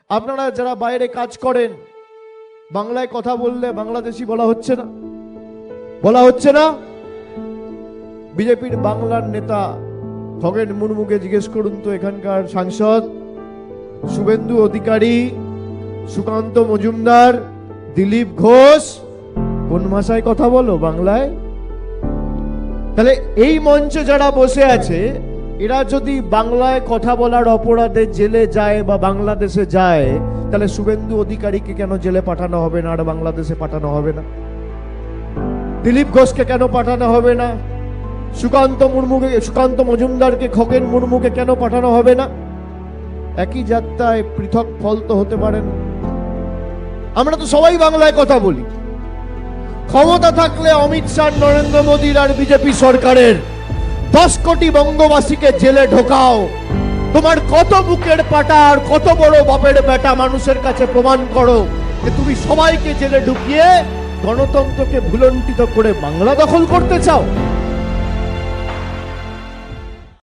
আপনারা যারা বাইরে কাজ করেন, বাংলায় কথা বললে বাংলাদেশি বলা হচ্ছে না, বলা হচ্ছে না? বিজেপির বাংলার নেতা খগেন মুর্মুকে জিজ্ঞেস করুন তো, এখানকার সাংসদ শুভেন্দু অধিকারী, সুকান্ত মজুমদার, দিলীপ ঘোষ কোন ভাষায় কথা বলো? বাংলায়। তাহলে এই মঞ্চে যারা বসে আছে এরা যদি বাংলায় কথা বলার অপরাধে জেলে যায় বা বাংলাদেশে যায়, তাহলে শুভেন্দু অধিকারীকে কেন জেলে পাঠানো হবে না আর বাংলাদেশে পাঠানো হবে না? দিলীপ ঘোষকে কেন পাঠানো হবে না? সুকান্ত মজুমদারকে, খগেন মুর্মুকে কেন পাঠানো হবে না? একই যাত্রায় পৃথক ফল তো হতে পারে না। আমরা তো সবাই বাংলায় কথা বলি। ক্ষমতা থাকলে অমিত শাহ, নরেন্দ্র মোদীর আর বিজেপি সরকারের 10 কোটি বঙ্গবাসীকে জেলে ঢোকাও। তোমার কত বুকের পাটা আর কত বড় বাপের বেটা, মানুষের কাছে প্রমাণ করো যে তুমি সবাইকে জেলে ঢুকিয়ে গণতন্ত্রকে ভুলণ্ঠিত করে বাংলা দখল করতে চাও।